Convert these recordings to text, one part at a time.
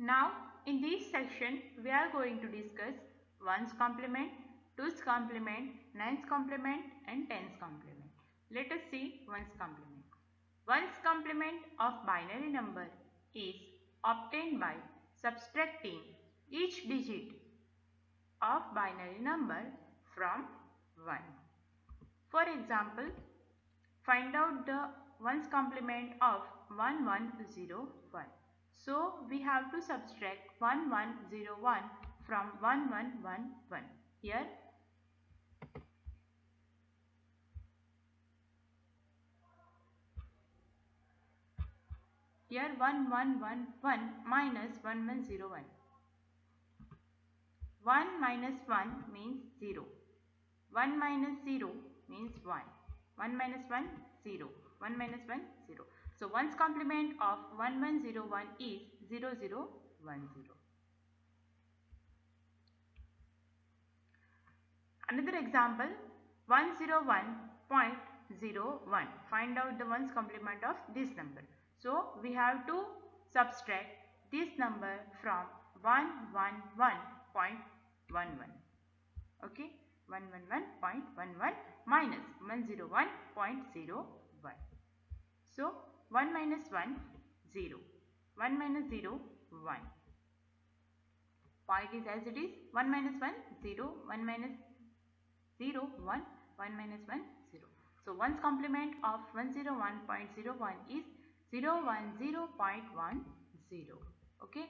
Now, in this section, we are going to discuss ones complement, twos complement, nines complement and tens complement. Let us see ones complement. Ones complement of binary number is obtained by subtracting each digit of binary number from 1. For example, find out the ones complement of 1101. So we have to subtract 1101 from 1111. Here 1111 minus 1101. 1 minus 1 means 0. 1 minus 0 means 1. 1 minus 1, 0. 1 minus 1, 0. So, ones complement of 1101 is 0010. Another example, 101.01. Find out the ones complement of this number. So, we have to subtract this number from 111.11. Okay, 111.11 minus 101.01. So, 1 minus 1, 0. 1 minus 0, 1. Point is as it is. 1 minus 1, 0. 1 minus 0, 1. 1 minus 1, 0. So, ones complement of 101.01 is 010.10. Okay.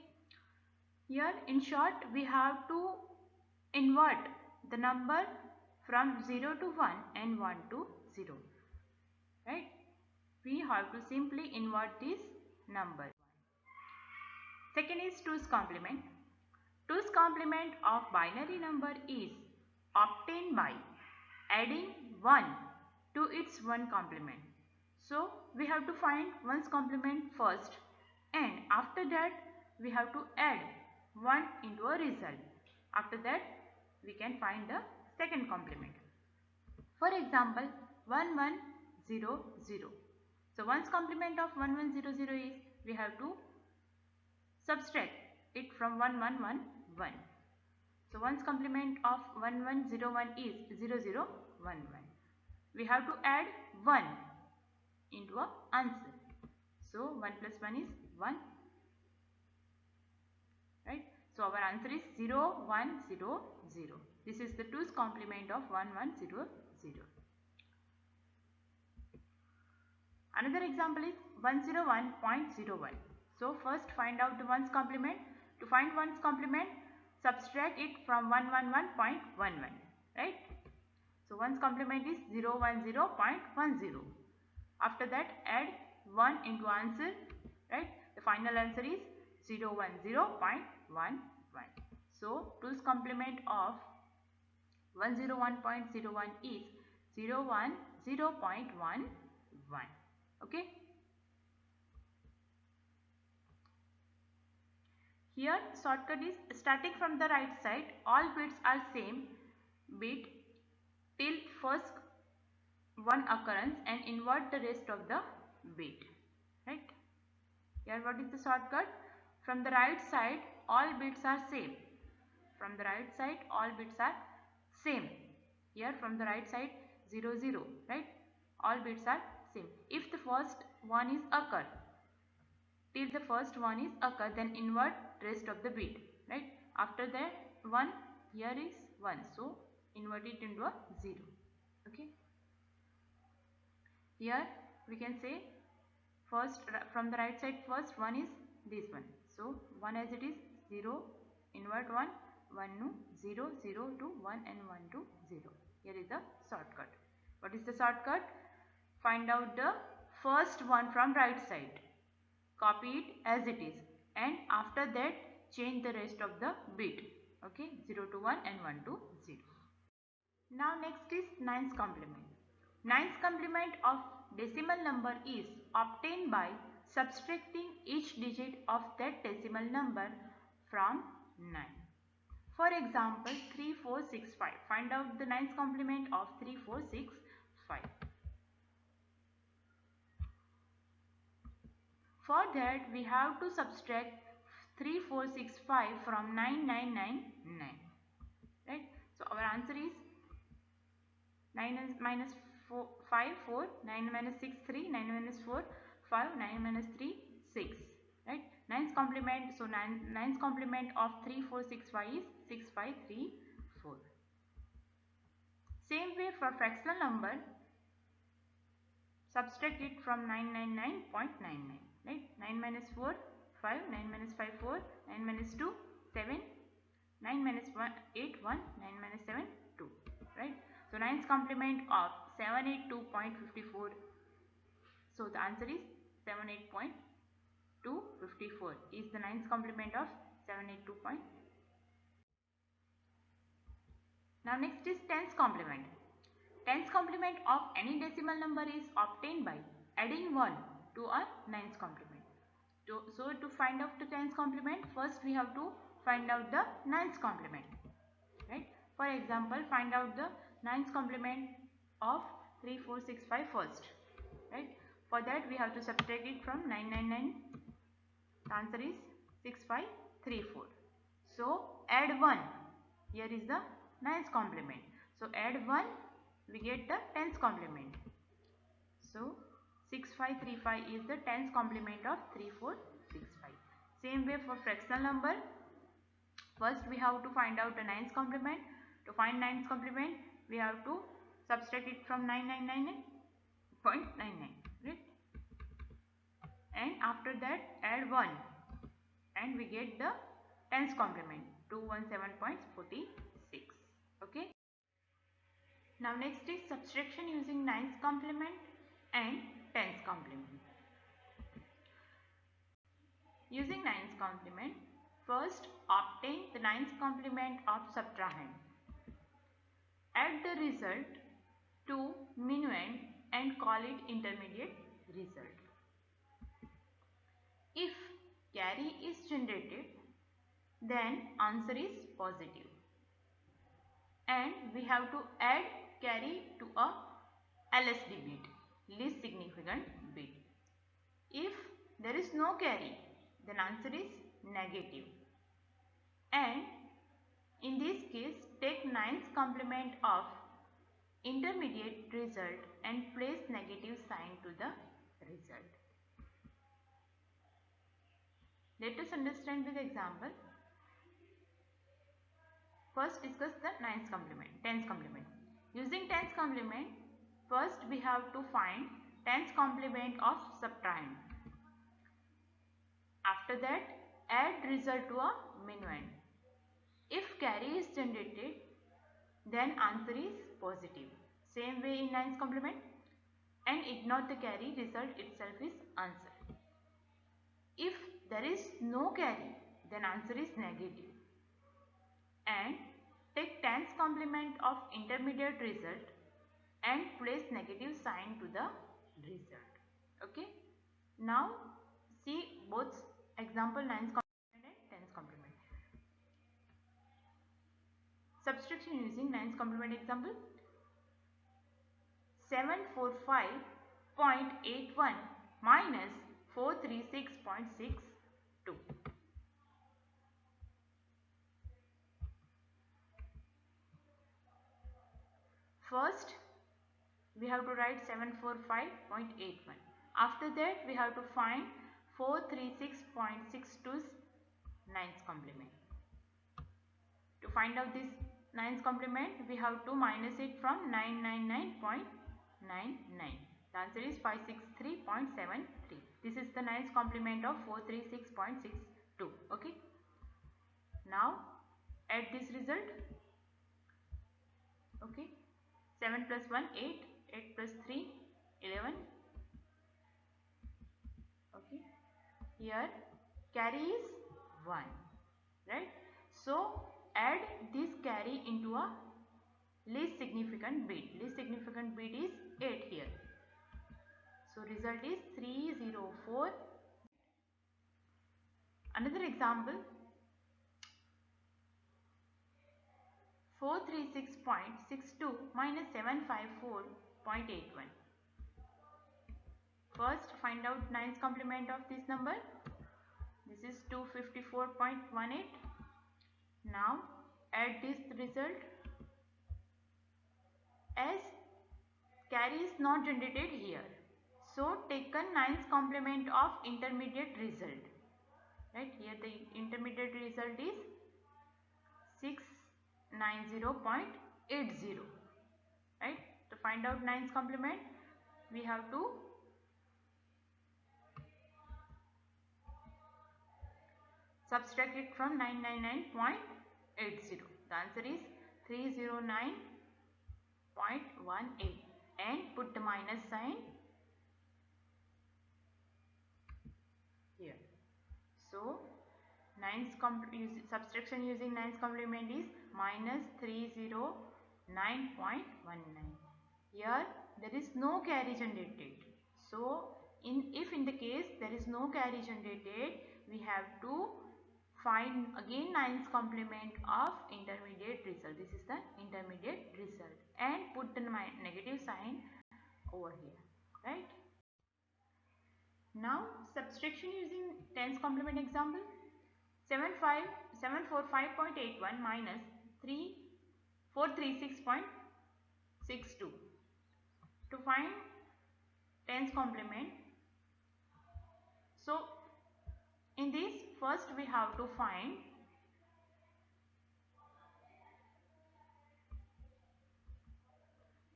Here in short we have to invert the number from 0 to 1 and 1 to 0. Right. We have to simply invert this number. Second is twos complement. Twos complement of binary number is obtained by adding 1 to its 1 complement. So we have to find ones complement first, and after that we have to add 1 into a result. After that we can find the second complement. For example, 1100. So ones complement of 1100 is we have to subtract it from 1111. So ones complement of 1101 is 0011. We have to add 1 into a answer. So 1 plus 1 is 1. Right. So our answer is 0100. This is the twos complement of 1100. Another example is 101.01. So first find out the ones complement. To find ones complement, subtract it from 111.11. Right. So ones complement is 010.10. After that add 1 into answer. Right. The final answer is 010.11. So twos complement of 101.01 is 010.11. Okay. Here shortcut is starting from the right side. All bits are same bit till first one occurrence and invert the rest of the bit. Right. Here what is the shortcut? From the right side all bits are same. From the right side all bits are same. Here from the right side 0 0. Right. All bits are same. If the first one is occur, till the first one is occur, then invert rest of the bit. Right. After that 1, here is 1, so invert it into a 0. Okay. Here we can say first from the right side first one is this one. So 1 as it is 0, invert 1, 1 no 0, 0 to 1 and 1 to 0. Here is the shortcut. What is the shortcut? Find out the first one from right side. Copy it as it is, and after that change the rest of the bit. Okay, 0 to 1 and 1 to 0. Now next is nines complement. Nines complement of decimal number is obtained by subtracting each digit of that decimal number from 9. For example, 3465. Find out the nines complement of 3465. For that we have to subtract 3465 from 9999. Right? So our answer is 9 minus 4, 5, 4, 9 minus 6, 3, 9 minus 4, 5, 9 minus 3, 6. Right? 9's complement, so 9's complement of 3465 is 6534. Same way for fractional number, subtract it from 999.99. Right? 9 minus 4, 5, 9 minus 5, 4, 9 minus 2, 7, 9 minus 1, 8, 1, 9 minus 7, 2. Right? So 9's complement of 782.54. So the answer is 782.54 is the 9's complement of 782. Now next is 10's complement. 10's complement of any decimal number is obtained by adding 1 to a 9's complement. So to find out the 10's complement, first we have to find out the 9's complement. Right? For example, find out the 9's complement of 3465 first. Right? For that we have to subtract it from 999. The answer is 6534. So add 1. Here is the 9's complement. So add 1, we get the 10's complement. So 6535 is the 10's complement of 3465. Same way for fractional number. First we have to find out the 9's complement. To find 9's complement, we have to subtract it from 9999.99. Right? And after that add 1 and we get the 10's complement, 217.46. Okay. Now next is subtraction using 9's complement and 10's complement. Using 9's complement, first obtain the 9's complement of subtrahend. Add the result to minuend and call it intermediate result. If carry is generated, then answer is positive. And we have to add carry to a LSB bit, least significant bit. If there is no carry, then answer is negative. And in this case, take 9's complement of intermediate result and place negative sign to the result. Let us understand with example. First discuss the 9's complement, 10's complement. Using 10's complement, first we have to find 10's complement of subtrahend. After that, add result to a minuend. If carry is generated, then answer is positive. Same way in 9's complement. And ignore the carry, result itself is answer. If there is no carry, then answer is negative. And take 10's complement of intermediate result and place negative sign to the result. Okay. Now see both example 9's complement and 10's complement. Subtraction using 9's complement example. 745.81 minus 436.62. First, we have to write 745.81. After that, we have to find 436.62's 9's complement. To find out this 9's complement, we have to minus it from 999.99. The answer is 563.73. This is the 9's complement of 436.62. Okay. Now add this result. Okay. 7 plus 1, 8. 8 plus 3, 11. Okay. Here carry is 1. Right. So add this carry into a least significant bit. Least significant bit is 8 here. So result is 304. Another example, 436.62 minus 754.81. First find out 9's complement of this number. This is 254.18. Now add this result. As carry is not generated here, so taken 9th complement of intermediate result. Right, here the intermediate result is 690.80. Right, to find out 9th complement, we have to subtract it from 999.80. The answer is 309.18 and put the minus sign here. So subtraction using 9th complement is minus 309.19. Here there is no carry generated. So if in the case there is no carry generated, we have to find again 9th complement of intermediate result. This is the intermediate result and put the negative sign over here. Right. Now subtraction using 10th complement example. 745.81 minus 436.62. To find 10th complement, so in this first we have to find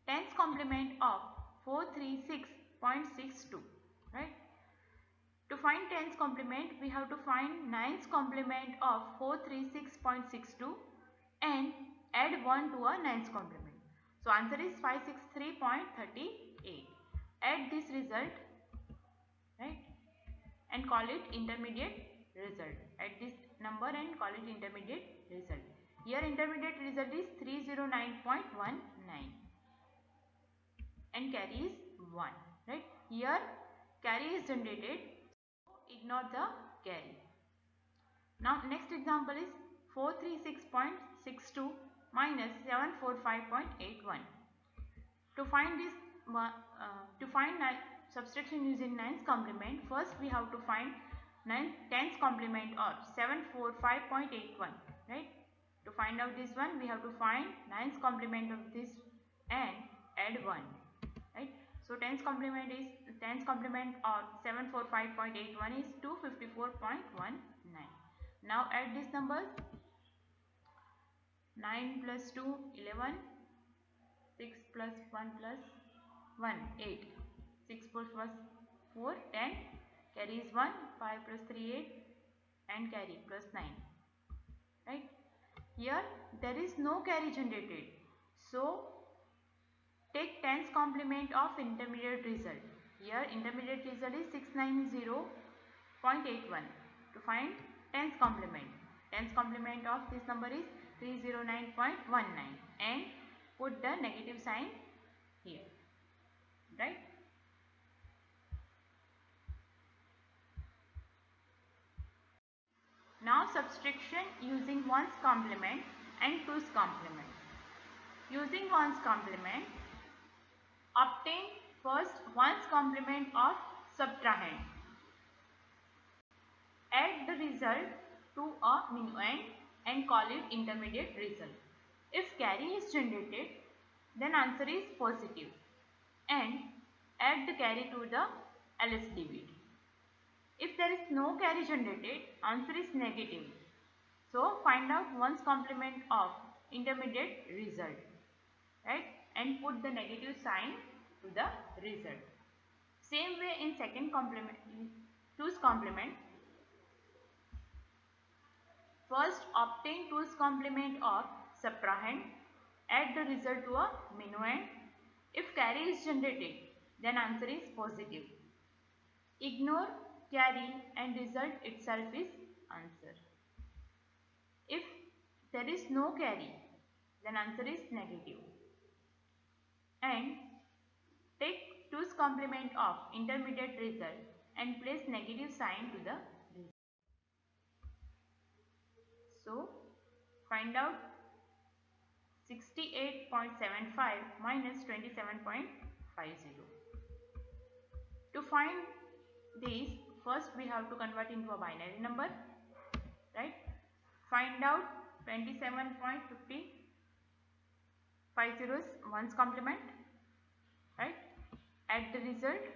tens complement of 436.62. Right. To find tens complement, we have to find 9th complement of 436.62 and add 1 to a 9th complement. So answer is 563.38. Add this result, right, and call it intermediate result. Add this number and call it intermediate result. Here intermediate result is 309.19 and carry is 1. Right. Here carry is generated. Ignore the carry. Now next example is 436.62 minus 745.81. To find this, subtraction using 9th complement, first we have to find 10th complement of 745.81. Right. To find out this one, we have to find 9th complement of this and add 1. Right. So 10th complement of 745.81 is 254.19. Now add these numbers. 9 plus 2 11, 6 plus 1 plus 1 8, 6 plus 4 10, carry is 1, 5 plus 3 8 and carry plus 9. Right. Here there is no carry generated. So take 10th complement of intermediate result. Here intermediate result is 690.81. To find 10th complement. 10th complement of this number is 309.19 and put the negative sign here. Right. Now subtraction using 1's complement and 2's complement. Using 1's complement, obtain first 1's complement of subtrahend. Add the result to a minuend and call it intermediate result. If carry is generated, then answer is positive and add the carry to the LSD bit. If there is no carry generated, answer is negative. So find out 1's complement of intermediate result, right, and put the negative sign to the result. Same way in second complement, 2's complement. First obtain 2's complement of subtrahend, add the result to a minuend. If carry is generated, then answer is positive. Ignore carry and result itself is answer. If there is no carry, then answer is negative. And take 2's complement of intermediate result and place negative sign to the result. So find out 68.75 minus 27.50. To find this, first we have to convert into a binary number, right? Find out 27.50 is ones complement, right? Add the result.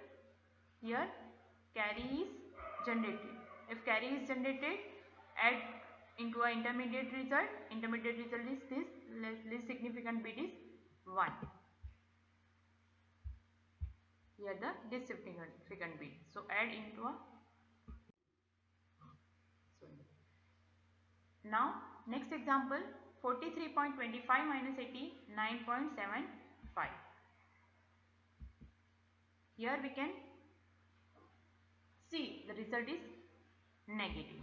Here carry is generated. If carry is generated, add into a intermediate result. Intermediate result is this. Least significant bit is 1. Here the least significant bit. So add into a. Now next example, 43.25 minus 89.75. Here we can see the result is negative.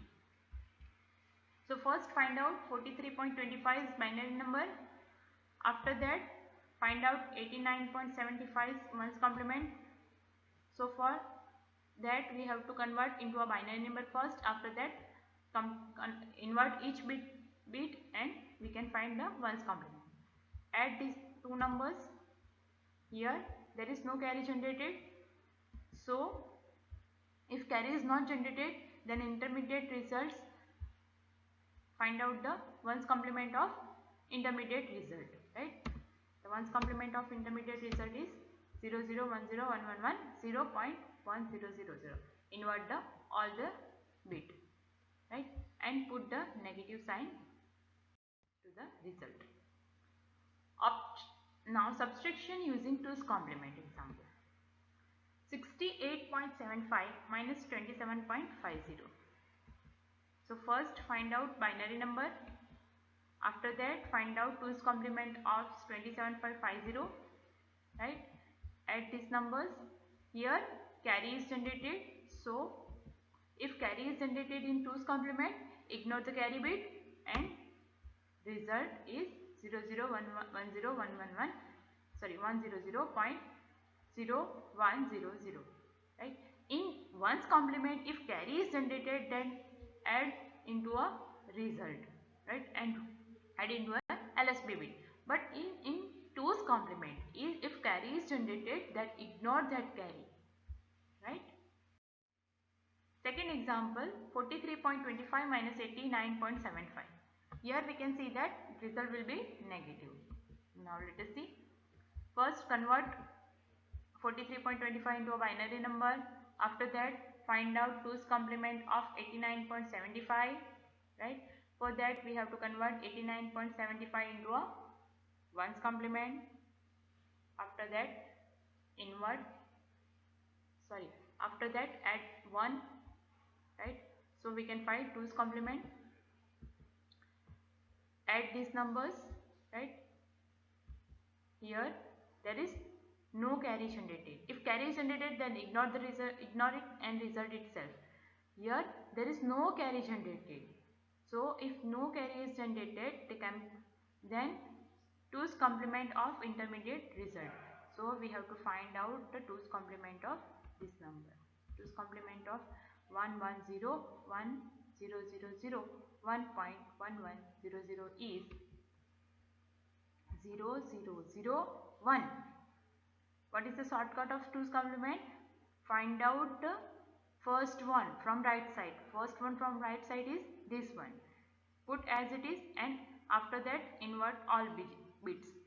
So first find out 43.25 is binary number. After that find out 89.75 is ones complement. So for that we have to convert into a binary number first. After that invert each bit and we can find the ones complement. Add these two numbers. Here there is no carry generated. So if carry is not generated, then intermediate results, find out the ones complement of intermediate result, right? The ones complement of intermediate result is 0, 0, 1, 0, 1, 1, 1, 0 0.1000. Invert all the bit, right? And put the negative sign to the result. Now subtraction using 2's complement example. 68.75 minus 27.50. So first find out binary number. After that find out 2's complement of 27.50, right? Add these numbers. Here carry is generated. So if carry is generated in 2's complement, ignore the carry bit and result is 0, 0, 1, 1, 0, 1, 1, 1, sorry 100.0100, right? In ones complement, if carry is generated, then add into a result, right? And add into a LSB bit. But in 2's complement, if carry is generated, then ignore that carry, right? Second example, 43.25 minus 89.75. Here we can see that result will be negative. Now let us see. First convert 43.25 into a binary number. After that find out 2's complement of 89.75, right? For that we have to convert 89.75 into a ones complement. After that after that add 1, right? So we can find 2's complement. Add these numbers, right? Here there is no carry generated. If carry is generated, then ignore the result, ignore it and result itself. Here there is no carry generated. So if no carry is generated, then 2's complement of intermediate result. So we have to find out the 2's complement of this number. 2's complement of 110, 1000, 1.1100 is 0001. What is the shortcut of 2's complement? Find out the first one from right side. First one from right side is this one. Put as it is and after that invert all bits,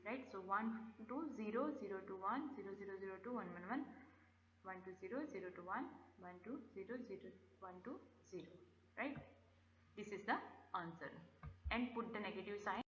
right? So 1 to 0, 0 to 1, 0, 0, 0 to 1, 1, 1, 1 to 0, 0 to 1, 1 to 0, 0, 1 to 0, right? This is the answer and put the negative sign.